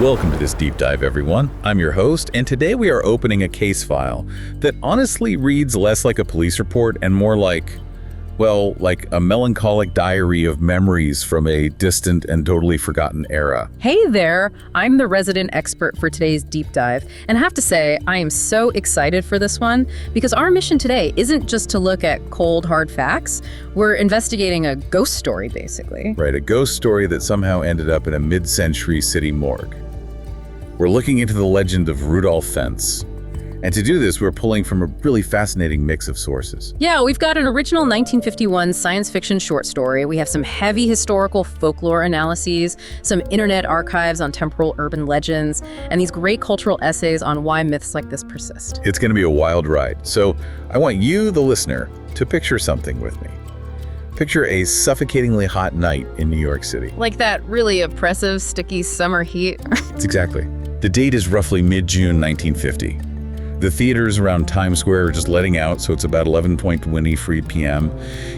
Welcome to this deep dive, everyone. I'm your host, and today we are opening a case file that honestly reads less like a police report and more like, well, like a melancholic diary of memories from a distant and totally forgotten era. Hey there, I'm the resident expert for today's deep dive, and I have to say, I am so excited for this one because our mission today isn't just to look at cold, hard facts. We're investigating a ghost story, basically. Right, a ghost story that somehow ended up in a mid-century city morgue. We're looking into the legend of Rudolph Fentz. And to do this, we're pulling from a really fascinating mix of sources. Yeah, we've got an original 1951 science fiction short story. We have some heavy historical folklore analyses, some internet archives on temporal urban legends, and these great cultural essays on why myths like this persist. It's going to be a wild ride. So I want you, the listener, to picture something with me. Picture a suffocatingly hot night in New York City. Like that really oppressive, sticky summer heat. It's exactly. The date is roughly mid-June 1950. The theaters around Times Square are just letting out, so it's about 11:23 p.m.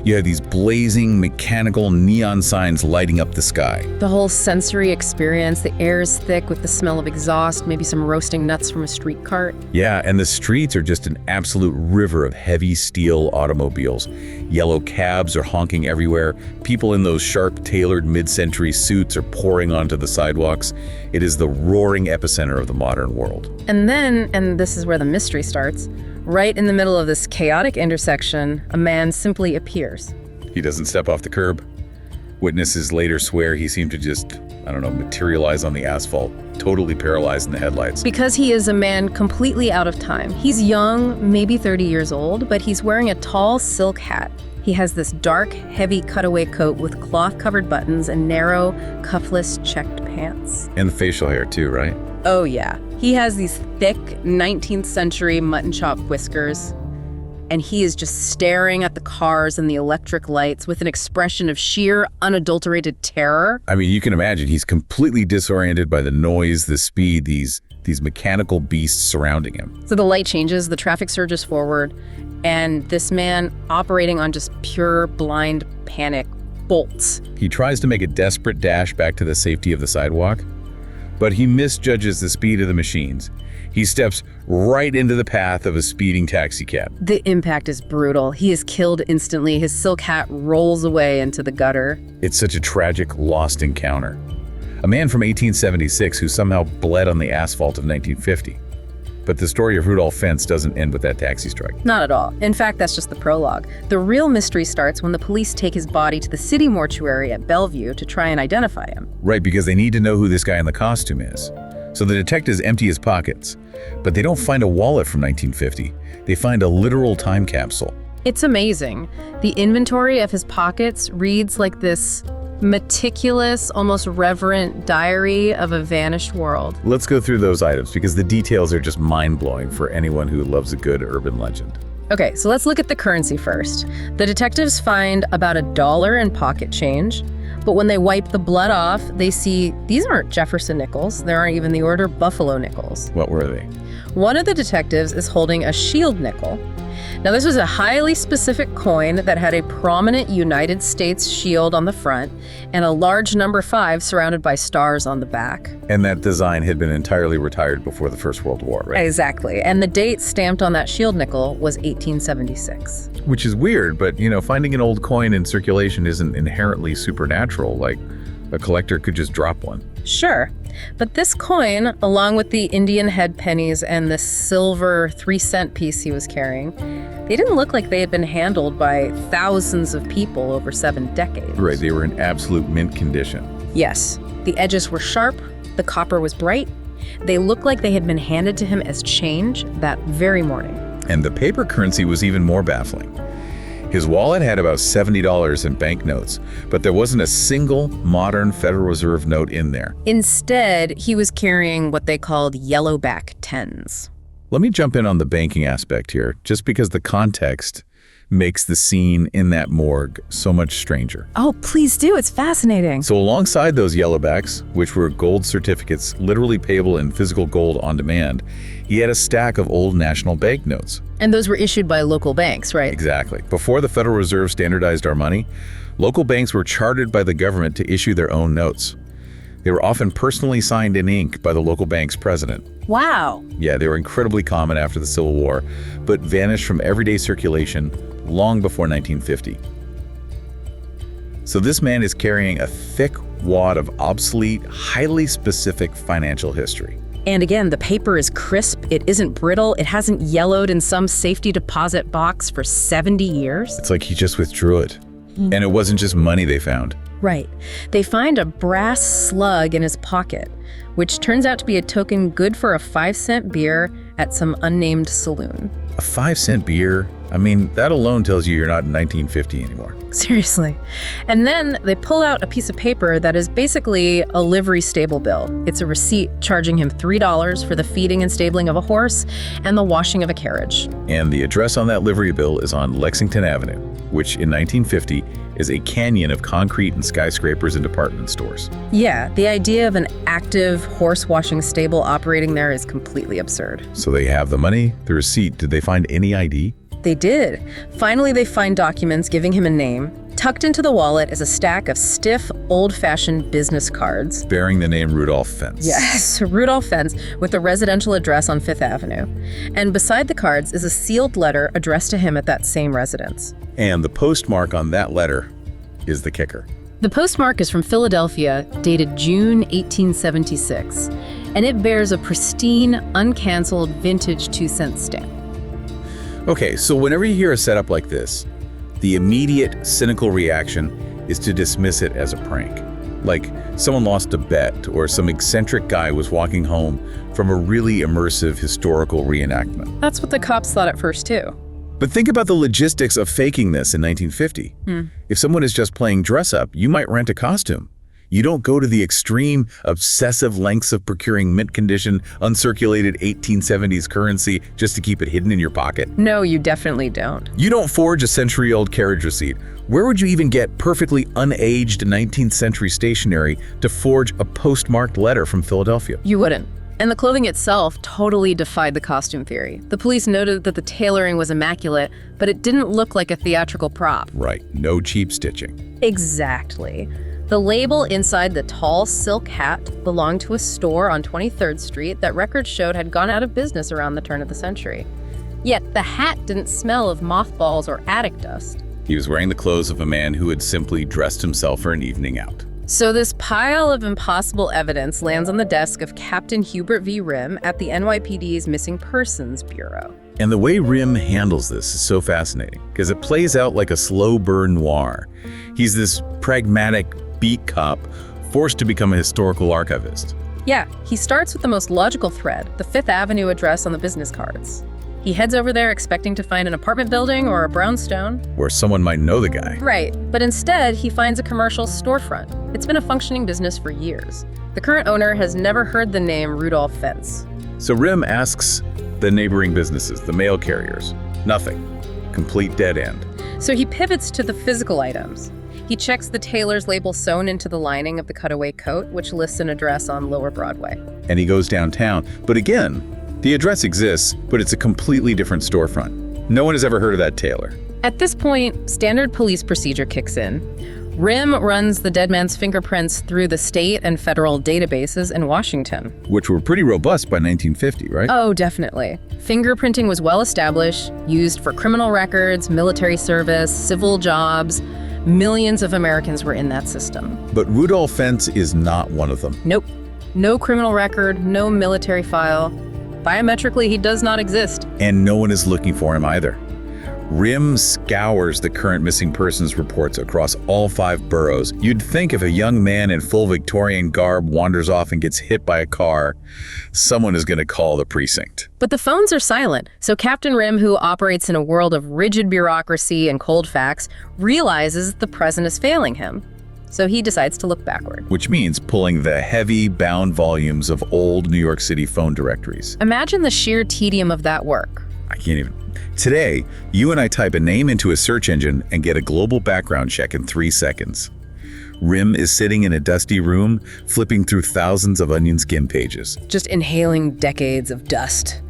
You have these blazing, mechanical neon signs lighting up the sky. The whole sensory experience, the air is thick with the smell of exhaust, maybe some roasting nuts from a street cart. Yeah, and the streets are just an absolute river of heavy steel automobiles. Yellow cabs are honking everywhere. People in those sharp, tailored mid-century suits are pouring onto the sidewalks. It is the roaring epicenter of the modern world. And then, and this is where the mystery starts, right in the middle of this chaotic intersection, a man simply appears. He doesn't step off the curb. Witnesses later swear he seemed to just, materialize on the asphalt, totally paralyzed in the headlights. Because he is a man completely out of time. He's young, maybe 30 years old, but he's wearing a tall silk hat. He has this dark, heavy cutaway coat with cloth-covered buttons and narrow, cuffless, checked pants. And the facial hair too, right? Oh yeah. He has these thick 19th century mutton chop whiskers, and he is just staring at the cars and the electric lights with an expression of sheer, unadulterated terror. I mean, you can imagine he's completely disoriented by the noise, the speed, these mechanical beasts surrounding him. So the light changes, the traffic surges forward, and this man, operating on just pure blind panic, bolts. He tries to make a desperate dash back to the safety of the sidewalk, but he misjudges the speed of the machines. He steps right into the path of a speeding taxicab. The impact is brutal. He is killed instantly. His silk hat rolls away into the gutter. It's such a tragic, lost encounter. A man from 1876 who somehow bled on the asphalt of 1950. But the story of Rudolph Fentz doesn't end with that taxi strike. Not at all. In fact, that's just the prologue. The real mystery starts when the police take his body to the city mortuary at Bellevue to try and identify him. Right, because they need to know who this guy in the costume is. So the detectives empty his pockets, but they don't find a wallet from 1950. They find a literal time capsule. It's amazing. The inventory of his pockets reads like this meticulous, almost reverent diary of a vanished world. Let's go through those items because the details are just mind-blowing for anyone who loves a good urban legend. Okay, so let's look at the currency first. The detectives find about $1 in pocket change, but when they wipe the blood off, they see these aren't Jefferson nickels. They aren't even the order Buffalo nickels. What were they? One of the detectives is holding a shield nickel. Now, this was a highly specific coin that had a prominent United States shield on the front and a large number 5 surrounded by stars on the back. And that design had been entirely retired before the First World War, right? Exactly. And the date stamped on that shield nickel was 1876. Which is weird, but, finding an old coin in circulation isn't inherently supernatural. Like, a collector could just drop one. Sure. But this coin, along with the Indian head pennies and the silver 3-cent piece he was carrying, they didn't look like they had been handled by thousands of people over 7 decades. Right, they were in absolute mint condition. Yes. The edges were sharp, the copper was bright. They looked like they had been handed to him as change that very morning. And the paper currency was even more baffling. His wallet had about $70 in banknotes, but there wasn't a single modern Federal Reserve note in there. Instead, he was carrying what they called yellowback 10s. Let me jump in on the banking aspect here, just because the context makes the scene in that morgue so much stranger. Oh, please do. It's fascinating. So alongside those yellowbacks, which were gold certificates literally payable in physical gold on demand, he had a stack of old national banknotes. And those were issued by local banks, right? Exactly. Before the Federal Reserve standardized our money, local banks were chartered by the government to issue their own notes. They were often personally signed in ink by the local bank's president. Wow. Yeah, they were incredibly common after the Civil War, but vanished from everyday circulation long before 1950. So this man is carrying a thick wad of obsolete, highly specific financial history. And again, the paper is crisp, it isn't brittle, it hasn't yellowed in some safety deposit box for 70 years. It's like he just withdrew it. And it wasn't just money they found. Right. They find a brass slug in his pocket, which turns out to be a token good for a 5-cent beer at some unnamed saloon. A 5-cent beer? I mean, that alone tells you you're not in 1950 anymore. Seriously. And then they pull out a piece of paper that is basically a livery stable bill. It's a receipt charging him $3 for the feeding and stabling of a horse and the washing of a carriage. And the address on that livery bill is on Lexington Avenue, which in 1950 is a canyon of concrete and skyscrapers and department stores. Yeah, the idea of an active horse washing stable operating there is completely absurd. So they have the money, the receipt. Did they find any ID? They did. Finally, they find documents giving him a name. Tucked into the wallet is a stack of stiff, old-fashioned business cards. Bearing the name Rudolph Fentz. Yes, Rudolph Fentz with a residential address on Fifth Avenue. And beside the cards is a sealed letter addressed to him at that same residence. And the postmark on that letter is the kicker. The postmark is from Philadelphia, dated June 1876, and it bears a pristine, uncanceled, vintage 2-cent stamp. Okay, so whenever you hear a setup like this, the immediate, cynical reaction is to dismiss it as a prank. Like someone lost a bet or some eccentric guy was walking home from a really immersive historical reenactment. That's what the cops thought at first, too. But think about the logistics of faking this in 1950. If someone is just playing dress up, you might rent a costume. You don't go to the extreme, obsessive lengths of procuring mint condition, uncirculated 1870s currency just to keep it hidden in your pocket. No, you definitely don't. You don't forge a century-old carriage receipt. Where would you even get perfectly unaged 19th century stationery to forge a postmarked letter from Philadelphia? You wouldn't. And the clothing itself totally defied the costume theory. The police noted that the tailoring was immaculate, but it didn't look like a theatrical prop. Right, no cheap stitching. Exactly. The label inside the tall silk hat belonged to a store on 23rd Street that records showed had gone out of business around the turn of the century. Yet the hat didn't smell of mothballs or attic dust. He was wearing the clothes of a man who had simply dressed himself for an evening out. So this pile of impossible evidence lands on the desk of Captain Hubert V. Rimm at the NYPD's Missing Persons Bureau. And the way Rimm handles this is so fascinating, because it plays out like a slow burn noir. He's this pragmatic beat cop forced to become a historical archivist. Yeah, he starts with the most logical thread, the Fifth Avenue address on the business cards. He heads over there expecting to find an apartment building or a brownstone. Where someone might know the guy. Right, but instead he finds a commercial storefront. It's been a functioning business for years. The current owner has never heard the name Rudolph Fentz. So Rimm asks the neighboring businesses, the mail carriers. Nothing. Complete dead end. So he pivots to the physical items. He checks the tailor's label sewn into the lining of the cutaway coat, which lists an address on Lower Broadway. And he goes downtown. But again, the address exists, but it's a completely different storefront. No one has ever heard of that tailor. At this point, standard police procedure kicks in. Rimm runs the dead man's fingerprints through the state and federal databases in Washington. Which were pretty robust by 1950, right? Oh, definitely. Fingerprinting was well established, used for criminal records, military service, civil jobs. Millions of Americans were in that system. But Rudolph Fentz is not one of them. Nope. No criminal record, no military file. Biometrically, he does not exist. And no one is looking for him either. Rimm scours the current missing persons reports across all 5 boroughs. You'd think if a young man in full Victorian garb wanders off and gets hit by a car, someone is going to call the precinct. But the phones are silent, so Captain Rimm, who operates in a world of rigid bureaucracy and cold facts, realizes the present is failing him. So he decides to look backward. Which means pulling the heavy, bound volumes of old New York City phone directories. Imagine the sheer tedium of that work. I can't even. Today, you and I type a name into a search engine and get a global background check in 3 seconds. Rimm is sitting in a dusty room, flipping through thousands of onion skin pages. Just inhaling decades of dust.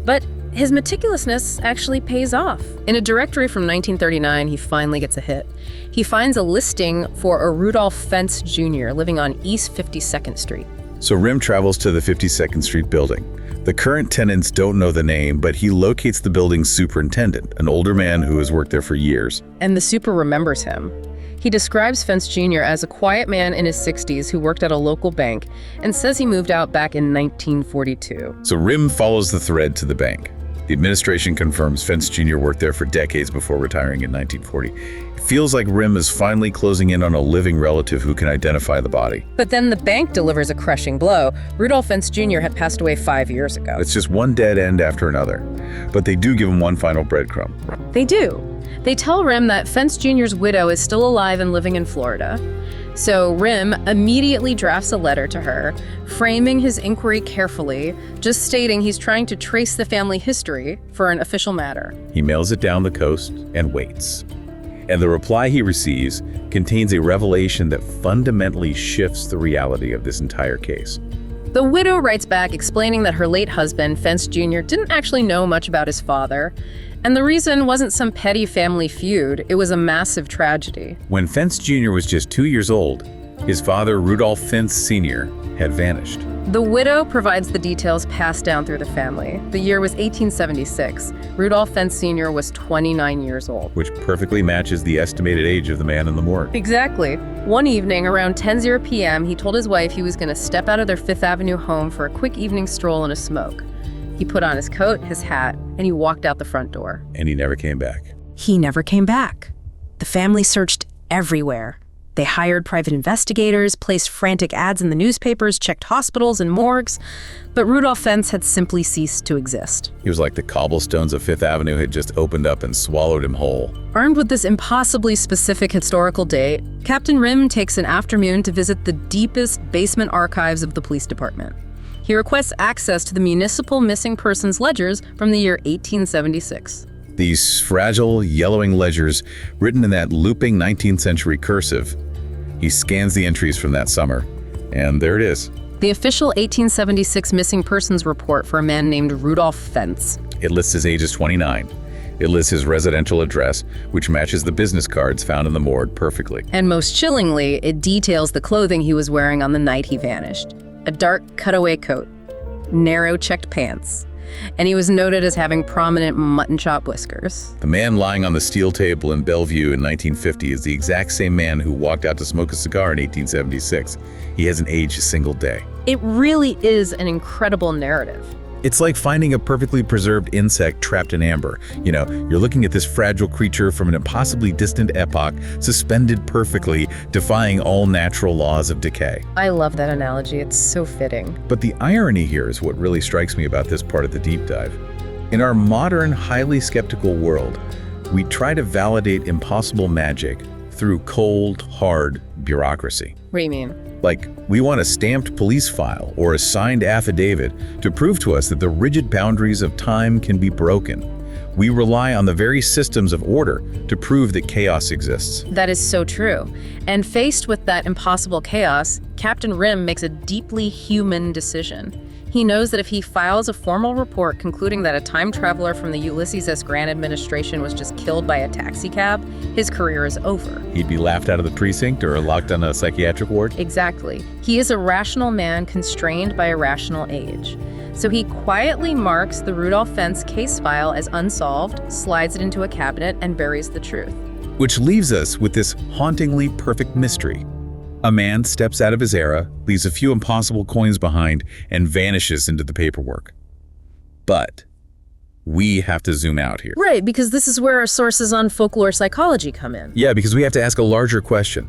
But his meticulousness actually pays off. In a directory from 1939, he finally gets a hit. He finds a listing for a Rudolph Fentz Jr. living on East 52nd Street. So Rimm travels to the 52nd Street building. The current tenants don't know the name, but he locates the building's superintendent, an older man who has worked there for years. And the super remembers him. He describes Fentz Jr. as a quiet man in his 60s who worked at a local bank and says he moved out back in 1942. So Rimm follows the thread to the bank. The administration confirms Fentz Jr. worked there for decades before retiring in 1940. It feels like Rimm is finally closing in on a living relative who can identify the body. But then the bank delivers a crushing blow. Rudolph Fentz Jr. had passed away 5 years ago. It's just one dead end after another. But they do give him one final breadcrumb. They do. They tell Rimm that Fentz Jr.'s widow is still alive and living in Florida. So Rimm immediately drafts a letter to her, framing his inquiry carefully, just stating he's trying to trace the family history for an official matter. He mails it down the coast and waits. And the reply he receives contains a revelation that fundamentally shifts the reality of this entire case. The widow writes back explaining that her late husband, Fentz Jr., didn't actually know much about his father, and the reason wasn't some petty family feud, it was a massive tragedy. When Fentz Jr. was just 2 years old, his father, Rudolph Fentz Sr., had vanished. The widow provides the details passed down through the family. The year was 1876. Rudolph Fentz Sr. was 29 years old. Which perfectly matches the estimated age of the man in the morgue. Exactly. One evening, around 10:00 p.m., he told his wife he was going to step out of their Fifth Avenue home for a quick evening stroll and a smoke. He put on his coat, his hat, and he walked out the front door. And he never came back. He never came back. The family searched everywhere. They hired private investigators, placed frantic ads in the newspapers, checked hospitals and morgues, but Rudolph Fentz had simply ceased to exist. He was like the cobblestones of Fifth Avenue had just opened up and swallowed him whole. Armed with this impossibly specific historical date, Captain Rimm takes an afternoon to visit the deepest basement archives of the police department. He requests access to the municipal missing persons ledgers from the year 1876. These fragile, yellowing ledgers, written in that looping 19th century cursive. He scans the entries from that summer, and there it is. The official 1876 missing persons report for a man named Rudolph Fentz. It lists his age as 29. It lists his residential address, which matches the business cards found in the morgue perfectly. And most chillingly, it details the clothing he was wearing on the night he vanished. A dark cutaway coat, narrow checked pants, and he was noted as having prominent mutton chop whiskers. The man lying on the steel table in Bellevue in 1950 is the exact same man who walked out to smoke a cigar in 1876. He hasn't aged a single day. It really is an incredible narrative. It's like finding a perfectly preserved insect trapped in amber. You know, you're looking at this fragile creature from an impossibly distant epoch, suspended perfectly, defying all natural laws of decay. I love that analogy. It's so fitting. But the irony here is what really strikes me about this part of the deep dive. In our modern, highly skeptical world, we try to validate impossible magic through cold, hard bureaucracy. What do you mean? Like, we want a stamped police file or a signed affidavit to prove to us that the rigid boundaries of time can be broken. We rely on the very systems of order to prove that chaos exists. That is so true. And faced with that impossible chaos, Captain Rimm makes a deeply human decision. He knows that if he files a formal report concluding that a time traveler from the Ulysses S. Grant administration was just killed by a taxicab, his career is over. He'd be laughed out of the precinct or locked on a psychiatric ward? Exactly. He is a rational man constrained by a rational age. So he quietly marks the Rudolph Fentz case file as unsolved, slides it into a cabinet, and buries the truth. Which leaves us with this hauntingly perfect mystery. A man steps out of his era, leaves a few impossible coins behind, and vanishes into the paperwork. But we have to zoom out here. Right, because this is where our sources on folklore psychology come in. Yeah, because we have to ask a larger question.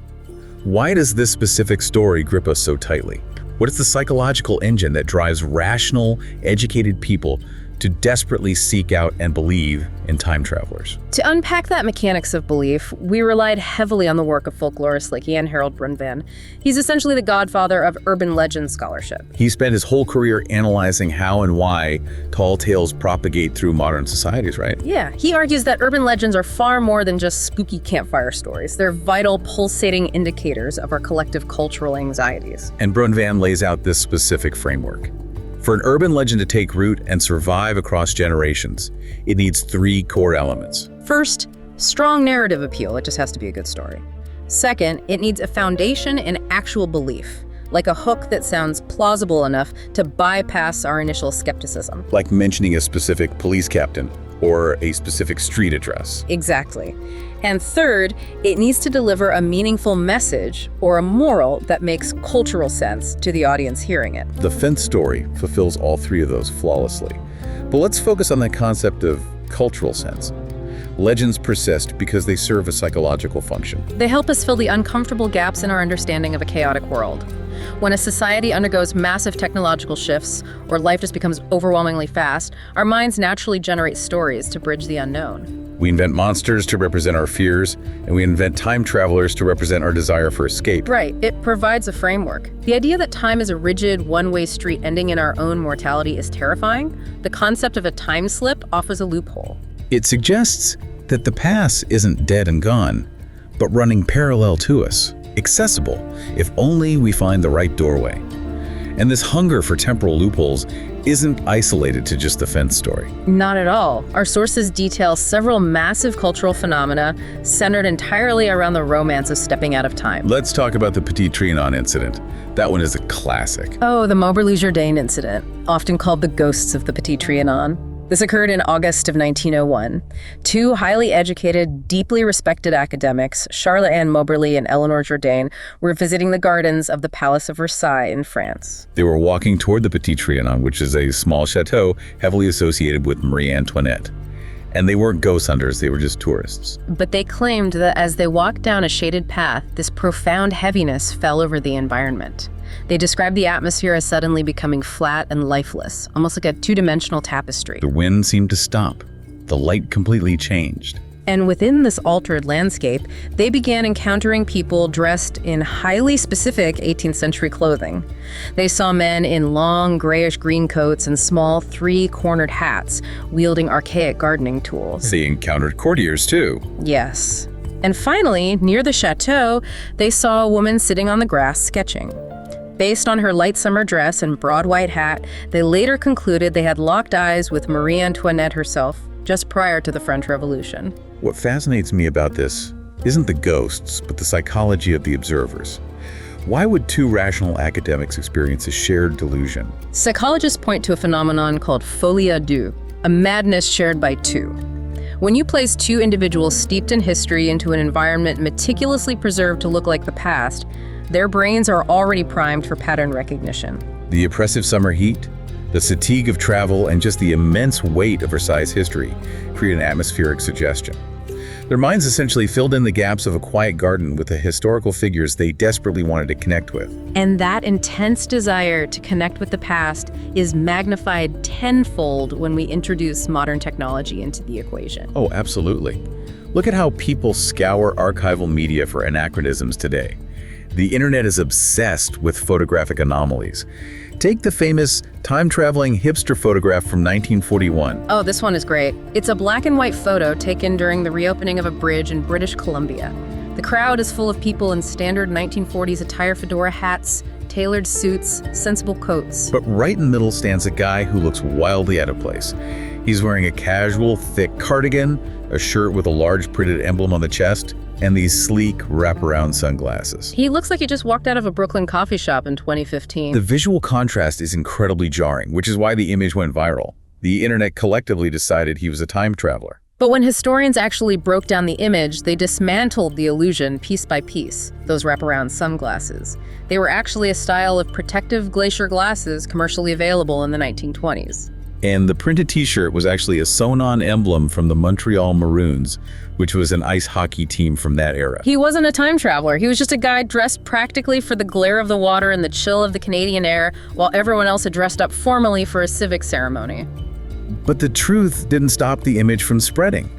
Why does this specific story grip us so tightly? What is the psychological engine that drives rational, educated people to desperately seek out and believe in time travelers? To unpack that mechanics of belief, we relied heavily on the work of folklorists like Jan Harold Brunvan. He's essentially the godfather of urban legend scholarship. He spent his whole career analyzing how and why tall tales propagate through modern societies, right? Yeah, he argues that urban legends are far more than just spooky campfire stories. They're vital, pulsating indicators of our collective cultural anxieties. And Brunvan lays out this specific framework. For an urban legend to take root and survive across generations, it needs 3 core elements. First, strong narrative appeal. It just has to be a good story. Second, it needs a foundation in actual belief, like a hook that sounds plausible enough to bypass our initial skepticism. Like mentioning a specific police captain or a specific street address. Exactly. And third, it needs to deliver a meaningful message or a moral that makes cultural sense to the audience hearing it. The Fentz story fulfills all 3 of those flawlessly. But let's focus on the concept of cultural sense. Legends persist because they serve a psychological function. They help us fill the uncomfortable gaps in our understanding of a chaotic world. When a society undergoes massive technological shifts or life just becomes overwhelmingly fast, our minds naturally generate stories to bridge the unknown. We invent monsters to represent our fears, and we invent time travelers to represent our desire for escape. Right, it provides a framework. The idea that time is a rigid, one-way street ending in our own mortality is terrifying. The concept of a time slip offers a loophole. It suggests that the past isn't dead and gone, but running parallel to us, accessible, if only we find the right doorway. And this hunger for temporal loopholes isn't isolated to just the Fentz story. Not at all. Our sources detail several massive cultural phenomena centered entirely around the romance of stepping out of time. Let's talk about the Petit Trianon incident. That one is a classic. Oh, the Moberly-Jourdain incident, often called the ghosts of the Petit Trianon. This occurred in August of 1901. 2 highly educated, deeply respected academics, Charlotte Anne Moberly and Eleanor Jourdain, were visiting the gardens of the Palace of Versailles in France. They were walking toward the Petit Trianon, which is a small chateau heavily associated with Marie Antoinette. And they weren't ghost hunters, they were just tourists. But they claimed that as they walked down a shaded path, this profound heaviness fell over the environment. They described the atmosphere as suddenly becoming flat and lifeless, almost like a 2-dimensional tapestry. The wind seemed to stop. The light completely changed. And within this altered landscape, they began encountering people dressed in highly specific 18th century clothing. They saw men in long grayish-green coats and small 3-cornered hats, wielding archaic gardening tools. They encountered courtiers too. Yes. And finally, near the chateau, they saw a woman sitting on the grass sketching. Based on her light summer dress and broad white hat, they later concluded they had locked eyes with Marie Antoinette herself, just prior to the French Revolution. What fascinates me about this isn't the ghosts, but the psychology of the observers. Why would 2 rational academics experience a shared delusion? Psychologists point to a phenomenon called folie à deux, a madness shared by 2. When you place 2 individuals steeped in history into an environment meticulously preserved to look like the past, their brains are already primed for pattern recognition. The oppressive summer heat, the fatigue of travel, and just the immense weight of Versailles history create an atmospheric suggestion. Their minds essentially filled in the gaps of a quiet garden with the historical figures they desperately wanted to connect with. And that intense desire to connect with the past is magnified tenfold when we introduce modern technology into the equation. Oh, absolutely. Look at how people scour archival media for anachronisms today. The internet is obsessed with photographic anomalies. Take the famous time-traveling hipster photograph from 1941. Oh, this one is great. It's a black and white photo taken during the reopening of a bridge in British Columbia. The crowd is full of people in standard 1940s attire, fedora hats, tailored suits, sensible coats. But right in the middle stands a guy who looks wildly out of place. He's wearing a casual, thick cardigan, a shirt with a large printed emblem on the chest, and these sleek wraparound sunglasses. He looks like he just walked out of a Brooklyn coffee shop in 2015. The visual contrast is incredibly jarring, which is why the image went viral. The internet collectively decided he was a time traveler. But when historians actually broke down the image, they dismantled the illusion piece by piece, those wraparound sunglasses. They were actually a style of protective glacier glasses commercially available in the 1920s. And the printed t-shirt was actually a sewn-on emblem from the Montreal Maroons, which was an ice hockey team from that era. He wasn't a time traveler. He was just a guy dressed practically for the glare of the water and the chill of the Canadian air, while everyone else had dressed up formally for a civic ceremony. But the truth didn't stop the image from spreading,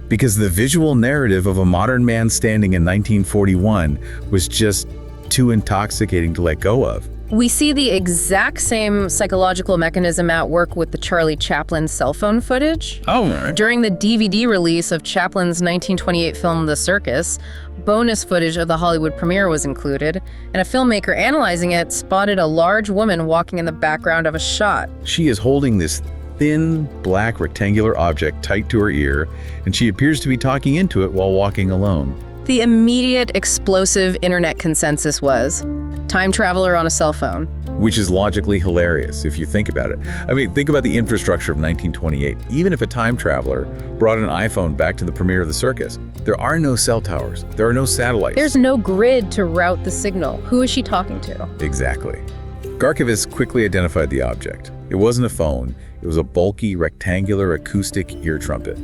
because the visual narrative of a modern man standing in 1941 was just too intoxicating to let go of. We see the exact same psychological mechanism at work with the Charlie Chaplin cell phone footage. Oh, right. During the DVD release of Chaplin's 1928 film The Circus, bonus footage of the Hollywood premiere was included, and a filmmaker analyzing it spotted a large woman walking in the background of a shot. She is holding this thin, black rectangular object tight to her ear, and she appears to be talking into it while walking alone. The immediate explosive internet consensus was, time traveler on a cell phone. Which is logically hilarious if you think about it. I mean, think about the infrastructure of 1928. Even if a time traveler brought an iPhone back to the premiere of The Circus, there are no cell towers. There are no satellites. There's no grid to route the signal. Who is she talking to? Exactly. Garkovitz quickly identified the object. It wasn't a phone. It was a bulky, rectangular acoustic ear trumpet.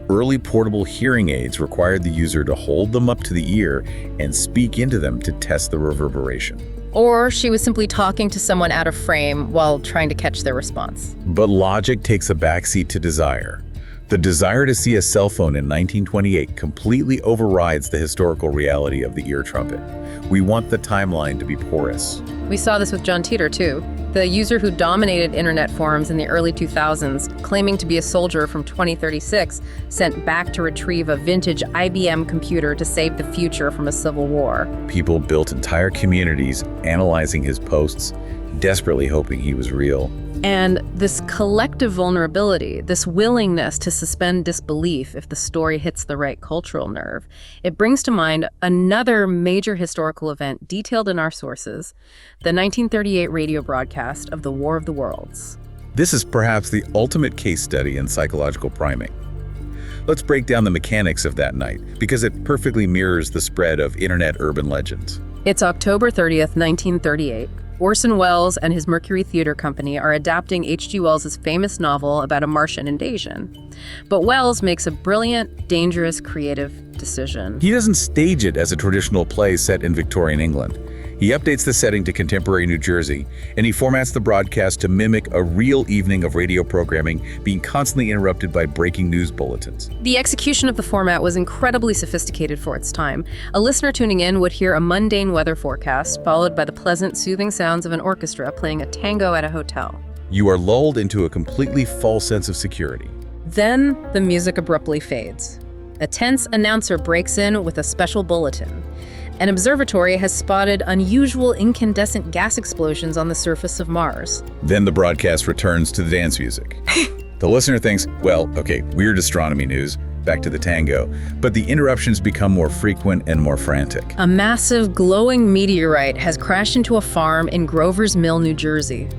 Early portable hearing aids required the user to hold them up to the ear and speak into them to test the reverberation. Or she was simply talking to someone out of frame while trying to catch their response. But logic takes a backseat to desire. The desire to see a cell phone in 1928 completely overrides the historical reality of the ear trumpet. We want the timeline to be porous. We saw this with John Titor, too. The user who dominated internet forums in the early 2000s, claiming to be a soldier from 2036, sent back to retrieve a vintage IBM computer to save the future from a civil war. People built entire communities analyzing his posts, desperately hoping he was real. And this collective vulnerability, this willingness to suspend disbelief if the story hits the right cultural nerve, it brings to mind another major historical event detailed in our sources, the 1938 radio broadcast of the War of the Worlds. This is perhaps the ultimate case study in psychological priming. Let's break down the mechanics of that night, because it perfectly mirrors the spread of internet urban legends. It's October 30th, 1938. Orson Welles and his Mercury Theater Company are adapting H.G. Wells' famous novel about a Martian invasion. But Wells makes a brilliant, dangerous, creative decision. He doesn't stage it as a traditional play set in Victorian England. He updates the setting to contemporary New Jersey, and he formats the broadcast to mimic a real evening of radio programming being constantly interrupted by breaking news bulletins. The execution of the format was incredibly sophisticated for its time. A listener tuning in would hear a mundane weather forecast, followed by the pleasant, soothing sounds of an orchestra playing a tango at a hotel. You are lulled into a completely false sense of security. Then, the music abruptly fades. A tense announcer breaks in with a special bulletin. An observatory has spotted unusual incandescent gas explosions on the surface of Mars. Then the broadcast returns to the dance music. The listener thinks, well, okay, weird astronomy news, back to the tango, but the interruptions become more frequent and more frantic. A massive, glowing meteorite has crashed into a farm in Grover's Mill, New Jersey.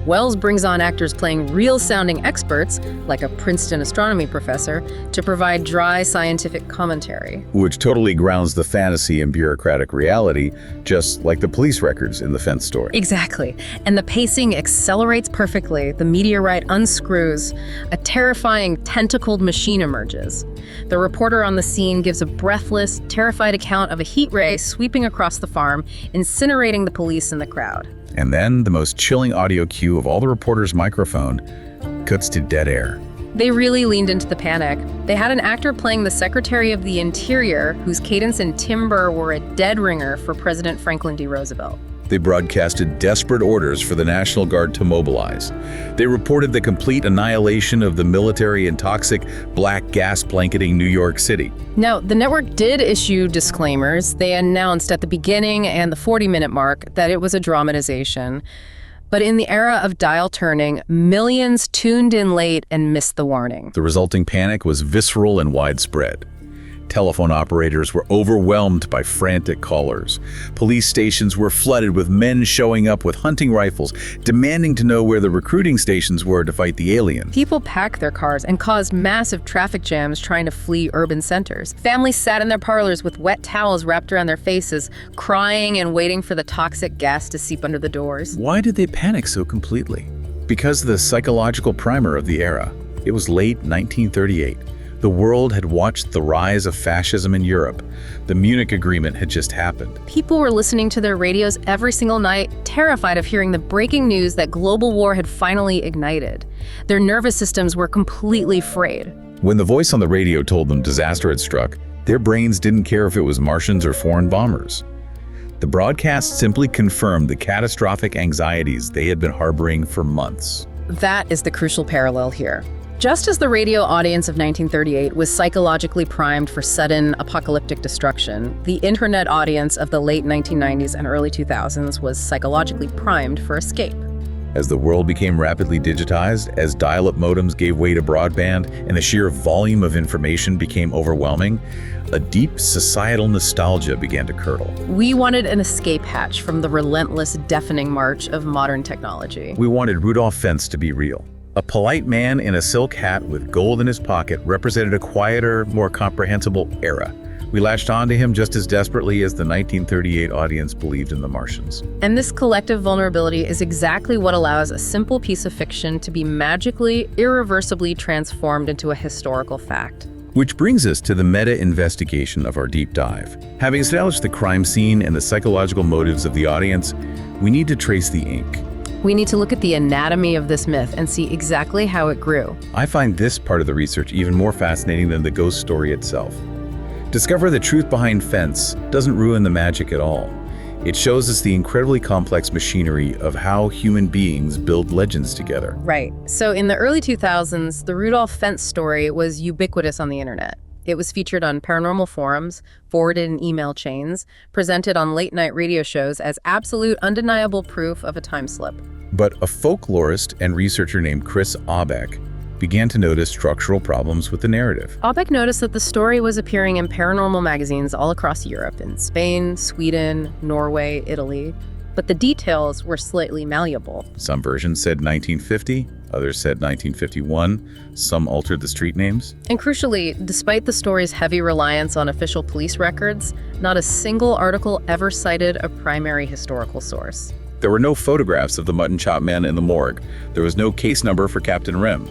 Wells brings on actors playing real-sounding experts, like a Princeton astronomy professor, to provide dry scientific commentary. Which totally grounds the fantasy in bureaucratic reality, just like the police records in the Fentz story. Exactly. And the pacing accelerates perfectly. The meteorite unscrews. A terrifying tentacled machine emerges. The reporter on the scene gives a breathless, terrified account of a heat ray sweeping across the farm, incinerating the police in the crowd. And then the most chilling audio cue of all the reporter's microphone cuts to dead air. They really leaned into the panic. They had an actor playing the Secretary of the Interior, whose cadence and timbre were a dead ringer for President Franklin D. Roosevelt. They broadcasted desperate orders for the National Guard to mobilize. They reported the complete annihilation of the military and toxic black gas blanketing New York City. Now, the network did issue disclaimers. They announced at the beginning and the 40-minute mark that it was a dramatization. But in the era of dial turning, millions tuned in late and missed the warning. The resulting panic was visceral and widespread. Telephone operators were overwhelmed by frantic callers. Police stations were flooded with men showing up with hunting rifles, demanding to know where the recruiting stations were to fight the aliens. People packed their cars and caused massive traffic jams trying to flee urban centers. Families sat in their parlors with wet towels wrapped around their faces, crying and waiting for the toxic gas to seep under the doors. Why did they panic so completely? Because of the psychological primer of the era. It was late 1938. The world had watched the rise of fascism in Europe. The Munich Agreement had just happened. People were listening to their radios every single night, terrified of hearing the breaking news that global war had finally ignited. Their nervous systems were completely frayed. When the voice on the radio told them disaster had struck, their brains didn't care if it was Martians or foreign bombers. The broadcast simply confirmed the catastrophic anxieties they had been harboring for months. That is the crucial parallel here. Just as the radio audience of 1938 was psychologically primed for sudden apocalyptic destruction, the internet audience of the late 1990s and early 2000s was psychologically primed for escape. As the world became rapidly digitized, as dial-up modems gave way to broadband, and the sheer volume of information became overwhelming, a deep societal nostalgia began to curdle. We wanted an escape hatch from the relentless, deafening march of modern technology. We wanted Rudolph Fentz to be real. A polite man in a silk hat with gold in his pocket represented a quieter, more comprehensible era. We latched onto him just as desperately as the 1938 audience believed in the Martians. And this collective vulnerability is exactly what allows a simple piece of fiction to be magically, irreversibly transformed into a historical fact. Which brings us to the meta-investigation of our deep dive. Having established the crime scene and the psychological motives of the audience, we need to trace the ink. We need to look at the anatomy of this myth and see exactly how it grew. I find this part of the research even more fascinating than the ghost story itself. Discover the truth behind Fentz doesn't ruin the magic at all. It shows us the incredibly complex machinery of how human beings build legends together. Right. So in the early 2000s, the Rudolph Fentz story was ubiquitous on the internet. It was featured on paranormal forums, forwarded in email chains, presented on late-night radio shows as absolute, undeniable proof of a time slip. But a folklorist and researcher named Chris Aback began to notice structural problems with the narrative. Aback noticed that the story was appearing in paranormal magazines all across Europe, in Spain, Sweden, Norway, Italy, but the details were slightly malleable. Some versions said 1950, others said 1951, some altered the street names. And crucially, despite the story's heavy reliance on official police records, not a single article ever cited a primary historical source. There were no photographs of the mutton chop man in the morgue. There was no case number for Captain Rimm.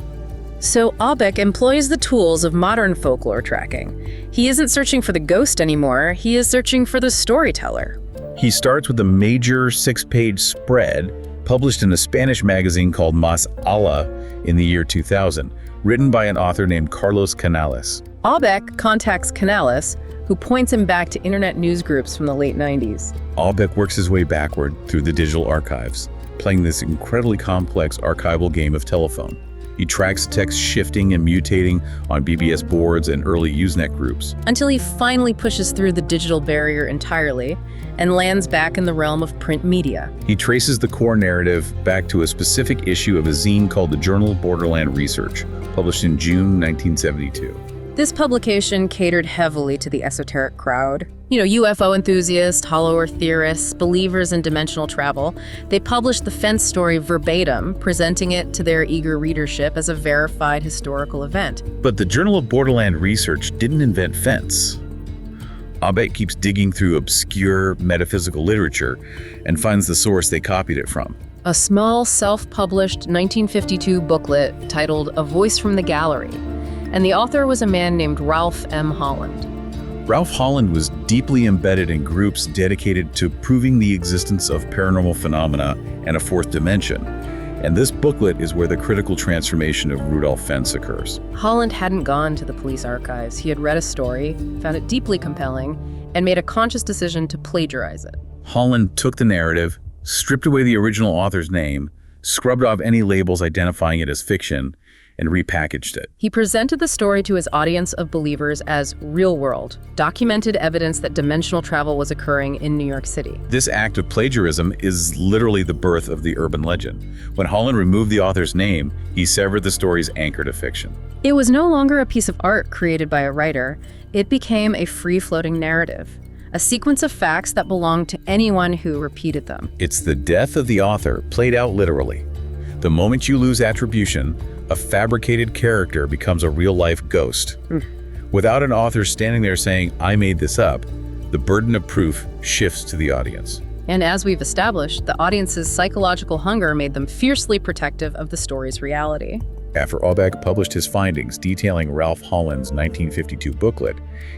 So Aback employs the tools of modern folklore tracking. He isn't searching for the ghost anymore, he is searching for the storyteller. He starts with a major 6-page spread published in a Spanish magazine called Mas Ala in the year 2000, written by an author named Carlos Canales. Aback contacts Canales, who points him back to internet news groups from the late 90s. Aback works his way backward through the digital archives, playing this incredibly complex archival game of telephone. He tracks text shifting and mutating on BBS boards and early Usenet groups. Until he finally pushes through the digital barrier entirely and lands back in the realm of print media. He traces the core narrative back to a specific issue of a zine called the Journal of Borderland Research, published in June 1972. This publication catered heavily to the esoteric crowd. UFO enthusiasts, hollow earth theorists, believers in dimensional travel. They published the Fentz story verbatim, presenting it to their eager readership as a verified historical event. But the Journal of Borderland Research didn't invent Fentz. Aback keeps digging through obscure metaphysical literature and finds the source they copied it from. A small, self-published 1952 booklet titled A Voice from the Gallery. And the author was a man named Ralph M. Holland. Ralph Holland was deeply embedded in groups dedicated to proving the existence of paranormal phenomena and a fourth dimension. And this booklet is where the critical transformation of Rudolph Fentz occurs. Holland hadn't gone to the police archives. He had read a story, found it deeply compelling, and made a conscious decision to plagiarize it. Holland took the narrative, stripped away the original author's name, scrubbed off any labels identifying it as fiction, and repackaged it. He presented the story to his audience of believers as real-world, documented evidence that dimensional travel was occurring in New York City. This act of plagiarism is literally the birth of the urban legend. When Holland removed the author's name, he severed the story's anchor to fiction. It was no longer a piece of art created by a writer. It became a free-floating narrative, a sequence of facts that belonged to anyone who repeated them. It's the death of the author played out literally. The moment you lose attribution, a fabricated character becomes a real-life ghost. Without an author standing there saying, "I made this up," the burden of proof shifts to the audience. And as we've established, the audience's psychological hunger made them fiercely protective of the story's reality. After Aback published his findings detailing Ralph Holland's 1952 booklet,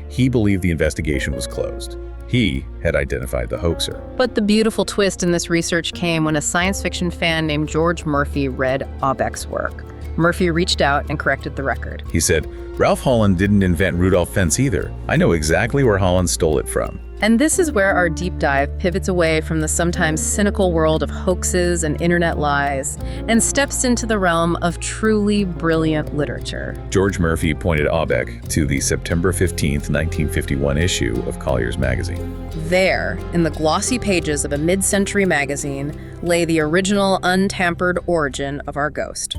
he believed the investigation was closed. He had identified the hoaxer. But the beautiful twist in this research came when a science fiction fan named George Murphy read Aback's work. Murphy reached out and corrected the record. He said, "Ralph Holland didn't invent Rudolph Fentz either. I know exactly where Holland stole it from." And this is where our deep dive pivots away from the sometimes cynical world of hoaxes and internet lies and steps into the realm of truly brilliant literature. George Murphy pointed Aback to the September 15th, 1951 issue of Collier's magazine. There, in the glossy pages of a mid-century magazine, lay the original untampered origin of our ghost.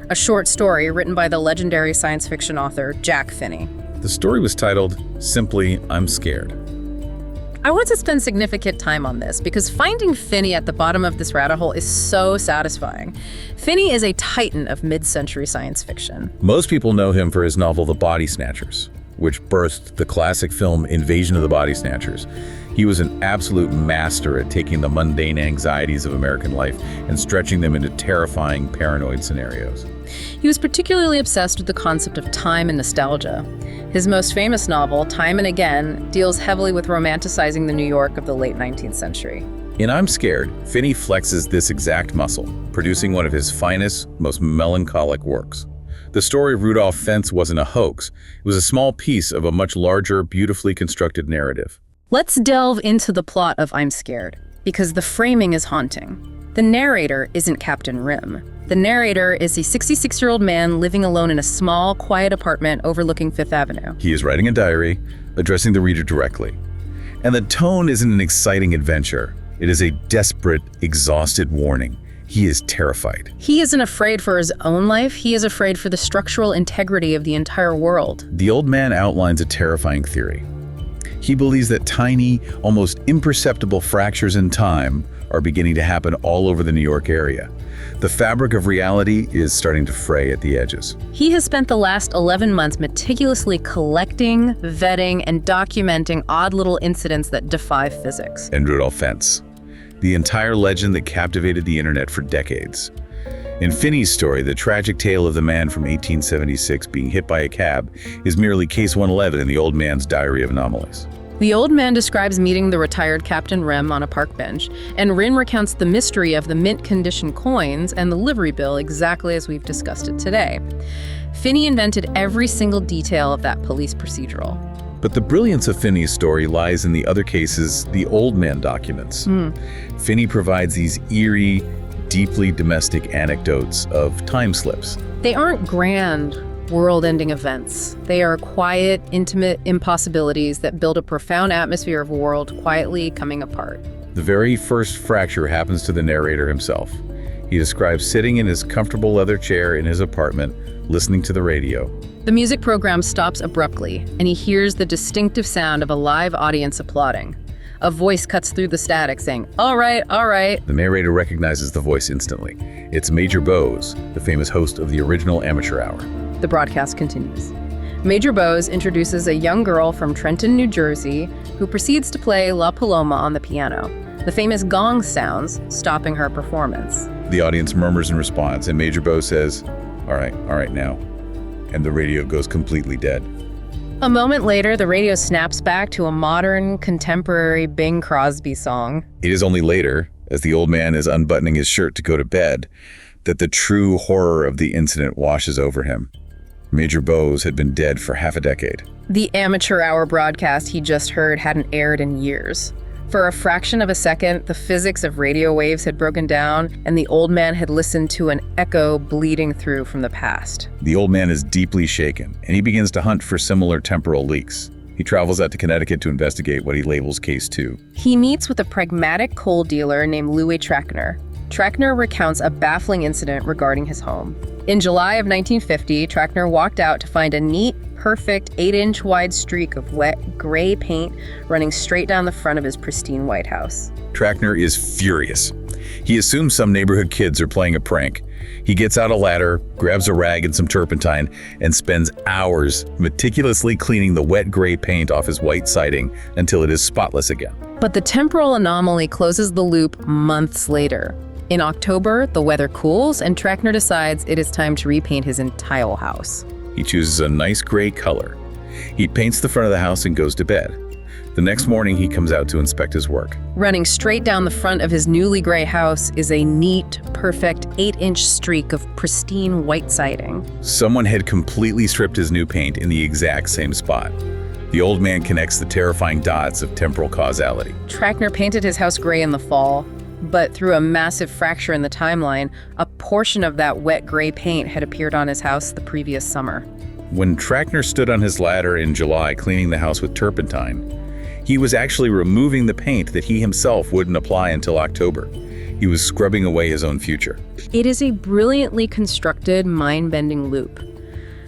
A short story written by the legendary science fiction author Jack Finney. The story was titled simply, "I'm Scared." I want to spend significant time on this because finding Finney at the bottom of this rabbit hole is so satisfying. Finney is a titan of mid-century science fiction. Most people know him for his novel The Body Snatchers, which birthed the classic film Invasion of the Body Snatchers. He was an absolute master at taking the mundane anxieties of American life and stretching them into terrifying, paranoid scenarios. He was particularly obsessed with the concept of time and nostalgia. His most famous novel, Time and Again, deals heavily with romanticizing the New York of the late 19th century. In I'm Scared, Finney flexes this exact muscle, producing one of his finest, most melancholic works. The story of Rudolph Fentz wasn't a hoax. It was a small piece of a much larger, beautifully constructed narrative. Let's delve into the plot of I'm Scared, because the framing is haunting. The narrator isn't Captain Rimm. The narrator is a 66-year-old man living alone in a small, quiet apartment overlooking Fifth Avenue. He is writing a diary, addressing the reader directly. And the tone isn't an exciting adventure. It is a desperate, exhausted warning. He is terrified. He isn't afraid for his own life. He is afraid for the structural integrity of the entire world. The old man outlines a terrifying theory. He believes that tiny, almost imperceptible fractures in time are beginning to happen all over the New York area. The fabric of reality is starting to fray at the edges. He has spent the last 11 months meticulously collecting, vetting, and documenting odd little incidents that defy physics. And Rudolph Fentz, the entire legend that captivated the internet for decades. In Finney's story, the tragic tale of the man from 1876 being hit by a cab is merely case 111 in the old man's diary of anomalies. The old man describes meeting the retired Captain Rimm on a park bench, and Rimm recounts the mystery of the mint-condition coins and the livery bill exactly as we've discussed it today. Finney invented every single detail of that police procedural. But the brilliance of Finney's story lies in the other cases, the old man documents. Finney provides these eerie, deeply domestic anecdotes of time slips. They aren't grand, world-ending events. They are quiet, intimate impossibilities that build a profound atmosphere of a world quietly coming apart. The very first fracture happens to the narrator himself. He describes sitting in his comfortable leather chair in his apartment, listening to the radio. The music program stops abruptly, and he hears the distinctive sound of a live audience applauding. A voice cuts through the static saying, "All right, all right." The narrator recognizes the voice instantly. It's Major Bowes, the famous host of the original Amateur Hour. The broadcast continues. Major Bowes introduces a young girl from Trenton, New Jersey, who proceeds to play La Paloma on the piano. The famous gong sounds, stopping her performance. The audience murmurs in response, and Major Bowes says, all right now. And the radio goes completely dead. A moment later, the radio snaps back to a modern, contemporary Bing Crosby song. It is only later, as the old man is unbuttoning his shirt to go to bed, that the true horror of the incident washes over him. Major Bowes had been dead for half a decade. The Amateur Hour broadcast he just heard hadn't aired in years. For a fraction of a second, the physics of radio waves had broken down, and the old man had listened to an echo bleeding through from the past. The old man is deeply shaken, and he begins to hunt for similar temporal leaks. He travels out to Connecticut to investigate what he labels Case 2. He meets with a pragmatic coal dealer named Louis Trackner. Trackner recounts a baffling incident regarding his home. In July of 1950, Trackner walked out to find a neat, perfect 8-inch wide streak of wet gray paint running straight down the front of his pristine White House. Trackner is furious. He assumes some neighborhood kids are playing a prank. He gets out a ladder, grabs a rag and some turpentine, and spends hours meticulously cleaning the wet gray paint off his white siding until it is spotless again. But the temporal anomaly closes the loop months later. In October, the weather cools, and Trackner decides it is time to repaint his entire house. He chooses a nice gray color. He paints the front of the house and goes to bed. The next morning, he comes out to inspect his work. Running straight down the front of his newly gray house is a neat, perfect 8-inch streak of pristine white siding. Someone had completely stripped his new paint in the exact same spot. The old man connects the terrifying dots of temporal causality. Trackner painted his house gray in the fall, but through a massive fracture in the timeline, a portion of that wet gray paint had appeared on his house the previous summer. When Trackner stood on his ladder in July cleaning the house with turpentine, he was actually removing the paint that he himself wouldn't apply until October. He was scrubbing away his own future. It is a brilliantly constructed, mind-bending loop.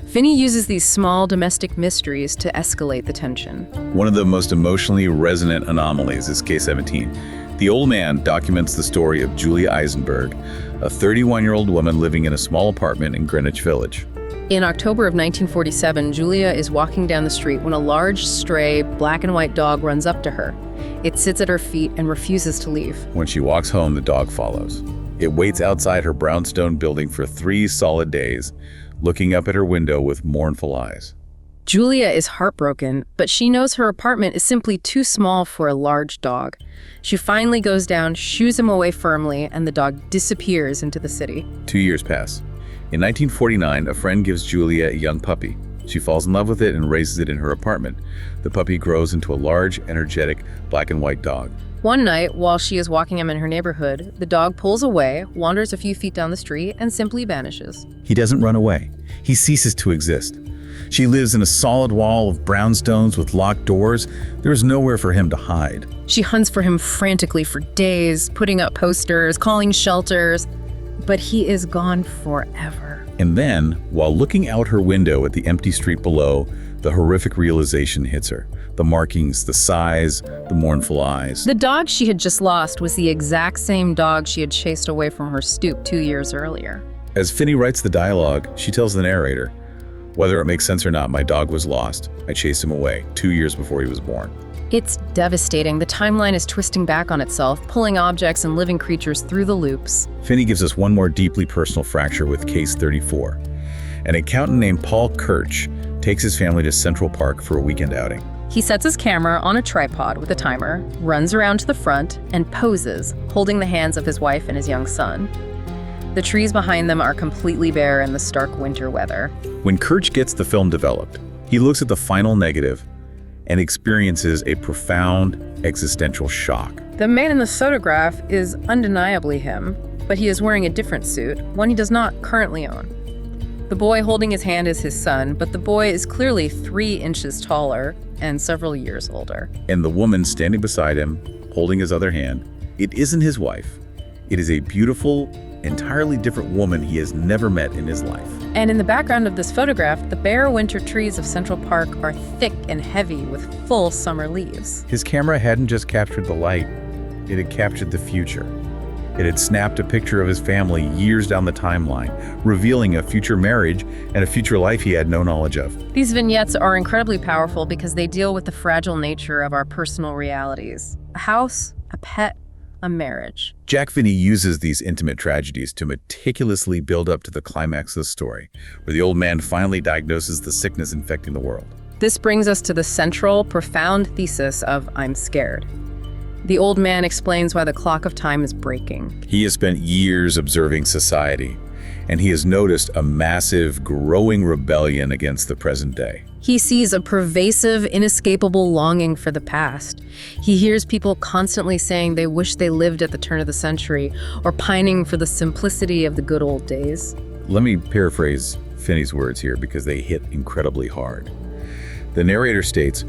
Finney uses these small domestic mysteries to escalate the tension. One of the most emotionally resonant anomalies is Case 17. The old man documents the story of Julia Eisenberg, a 31-year-old woman living in a small apartment in Greenwich Village. In October of 1947, Julia is walking down the street when a large, stray, black and white dog runs up to her. It sits at her feet and refuses to leave. When she walks home, the dog follows. It waits outside her brownstone building for 3 solid days, looking up at her window with mournful eyes. Julia is heartbroken, but she knows her apartment is simply too small for a large dog. She finally goes down, shoos him away firmly, and the dog disappears into the city. 2 years pass. In 1949, a friend gives Julia a young puppy. She falls in love with it and raises it in her apartment. The puppy grows into a large, energetic, black and white dog. One night, while she is walking him in her neighborhood, the dog pulls away, wanders a few feet down the street, and simply vanishes. He doesn't run away. He ceases to exist. She lives in a solid wall of brownstones with locked doors. There is nowhere for him to hide. She hunts for him frantically for days, putting up posters, calling shelters, but he is gone forever. And then, while looking out her window at the empty street below, the horrific realization hits her. The markings, the size, the mournful eyes. The dog she had just lost was the exact same dog she had chased away from her stoop 2 years earlier. As Finney writes the dialogue, she tells the narrator, "Whether it makes sense or not, my dog was lost. I chased him away 2 years before he was born." It's devastating. The timeline is twisting back on itself, pulling objects and living creatures through the loops. Finney gives us one more deeply personal fracture with Case 34. An accountant named Paul Kirch takes his family to Central Park for a weekend outing. He sets his camera on a tripod with a timer, runs around to the front, and poses, holding the hands of his wife and his young son. The trees behind them are completely bare in the stark winter weather. When Kirch gets the film developed, he looks at the final negative and experiences a profound existential shock. The man in the photograph is undeniably him, but he is wearing a different suit, one he does not currently own. The boy holding his hand is his son, but the boy is clearly 3 inches taller and several years older. And the woman standing beside him, holding his other hand, it isn't his wife. It is a beautiful, entirely different woman he has never met in his life. And in the background of this photograph, the bare winter trees of Central Park are thick and heavy with full summer leaves. His camera hadn't just captured the light, it had captured the future. It had snapped a picture of his family years down the timeline, revealing a future marriage and a future life he had no knowledge of. These vignettes are incredibly powerful because they deal with the fragile nature of our personal realities. A house, a pet, a marriage. Jack Finney uses these intimate tragedies to meticulously build up to the climax of the story, where the old man finally diagnoses the sickness infecting the world. This brings us to the central, profound thesis of I'm scared. The old man explains why the clock of time is breaking. He has spent years observing society, and he has noticed a massive, growing rebellion against the present day. He sees a pervasive, inescapable longing for the past. He hears people constantly saying they wish they lived at the turn of the century, or pining for the simplicity of the good old days. Let me paraphrase Finney's words here because they hit incredibly hard. The narrator states,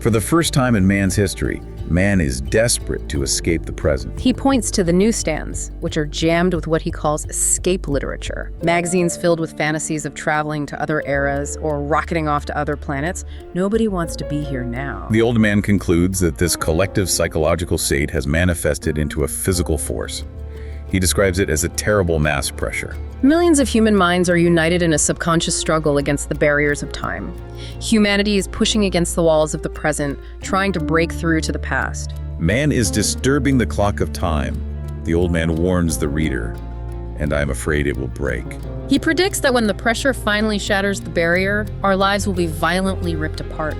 "For the first time in man's history, man is desperate to escape the present." He points to the newsstands, which are jammed with what he calls escape literature. Magazines filled with fantasies of traveling to other eras or rocketing off to other planets. Nobody wants to be here now. The old man concludes that this collective psychological state has manifested into a physical force. He describes it as a terrible mass pressure. Millions of human minds are united in a subconscious struggle against the barriers of time. Humanity is pushing against the walls of the present, trying to break through to the past. Man is disturbing the clock of time. The old man warns the reader, and I'm afraid it will break. He predicts that when the pressure finally shatters the barrier, our lives will be violently ripped apart.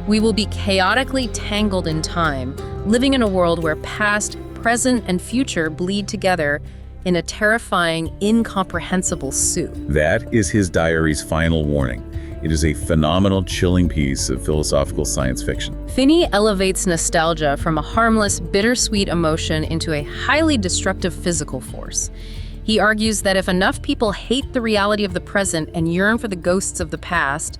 We will be chaotically tangled in time, living in a world where past, present, and future bleed together in a terrifying, incomprehensible soup. That is his diary's final warning. It is a phenomenal, chilling piece of philosophical science fiction. Finney elevates nostalgia from a harmless, bittersweet emotion into a highly destructive physical force. He argues that if enough people hate the reality of the present and yearn for the ghosts of the past,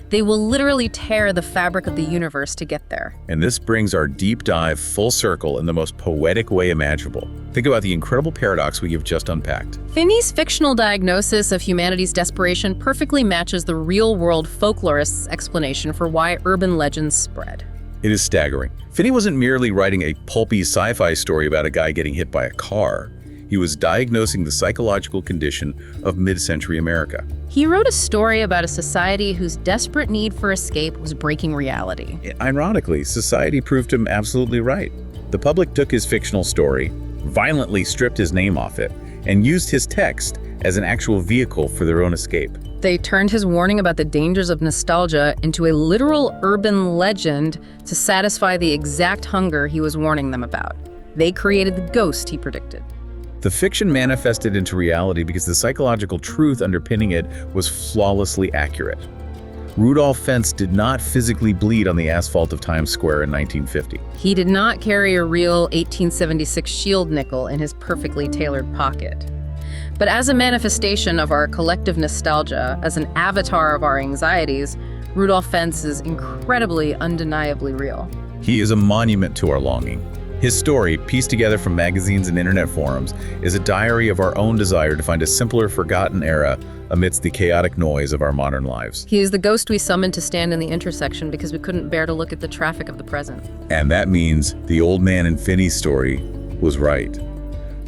they will literally tear the fabric of the universe to get there. And this brings our deep dive full circle in the most poetic way imaginable. Think about the incredible paradox we have just unpacked. Finney's fictional diagnosis of humanity's desperation perfectly matches the real-world folklorist's explanation for why urban legends spread. It is staggering. Finney wasn't merely writing a pulpy sci-fi story about a guy getting hit by a car. He was diagnosing the psychological condition of mid-century America. He wrote a story about a society whose desperate need for escape was breaking reality. Ironically, society proved him absolutely right. The public took his fictional story, violently stripped his name off it, and used his text as an actual vehicle for their own escape. They turned his warning about the dangers of nostalgia into a literal urban legend to satisfy the exact hunger he was warning them about. They created the ghost he predicted. The fiction manifested into reality because the psychological truth underpinning it was flawlessly accurate. Rudolph Fentz did not physically bleed on the asphalt of Times Square in 1950. He did not carry a real 1876 shield nickel in his perfectly tailored pocket. But as a manifestation of our collective nostalgia, as an avatar of our anxieties, Rudolph Fentz is incredibly, undeniably real. He is a monument to our longing. His story, pieced together from magazines and internet forums, is a diary of our own desire to find a simpler, forgotten era amidst the chaotic noise of our modern lives. He is the ghost we summoned to stand in the intersection because we couldn't bear to look at the traffic of the present. And that means the old man in Finney's story was right.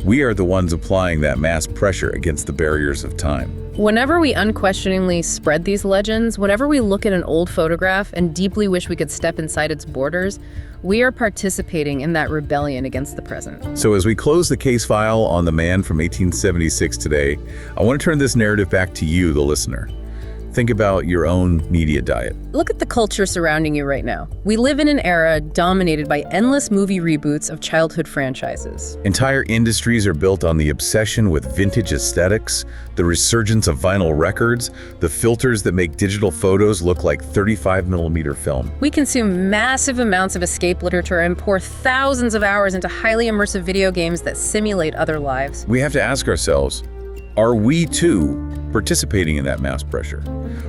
We are the ones applying that mass pressure against the barriers of time. Whenever we unquestioningly spread these legends, whenever we look at an old photograph and deeply wish we could step inside its borders, we are participating in that rebellion against the present. So as we close the case file on the man from 1876 today, I want to turn this narrative back to you, the listener. Think about your own media diet. Look at the culture surrounding you right now. We live in an era dominated by endless movie reboots of childhood franchises. Entire industries are built on the obsession with vintage aesthetics, the resurgence of vinyl records, the filters that make digital photos look like 35mm film. We consume massive amounts of escape literature and pour thousands of hours into highly immersive video games that simulate other lives. We have to ask ourselves, are we too participating in that mass pressure?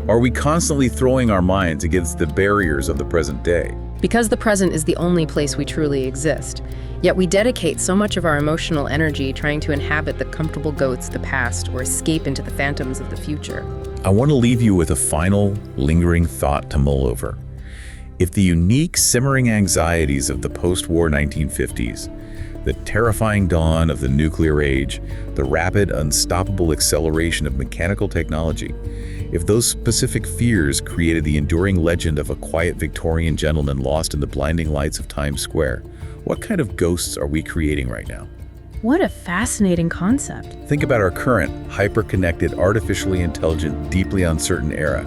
Are we constantly throwing our minds against the barriers of the present day? Because the present is the only place we truly exist, yet we dedicate so much of our emotional energy trying to inhabit the comfortable goats of the past or escape into the phantoms of the future. I want to leave you with a final, lingering thought to mull over. If the unique, simmering anxieties of the post-war 1950s, the terrifying dawn of the nuclear age, the rapid, unstoppable acceleration of mechanical technology, if those specific fears created the enduring legend of a quiet Victorian gentleman lost in the blinding lights of Times Square, what kind of ghosts are we creating right now? What a fascinating concept. Think about our current, hyper-connected, artificially intelligent, deeply uncertain era.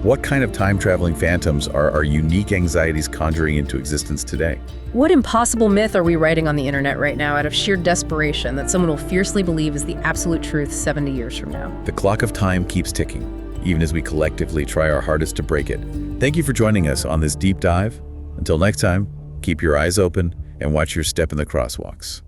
What kind of time-traveling phantoms are our unique anxieties conjuring into existence today? What impossible myth are we writing on the internet right now out of sheer desperation that someone will fiercely believe is the absolute truth 70 years from now? The clock of time keeps ticking, even as we collectively try our hardest to break it. Thank you for joining us on this deep dive. Until next time, keep your eyes open and watch your step in the crosswalks.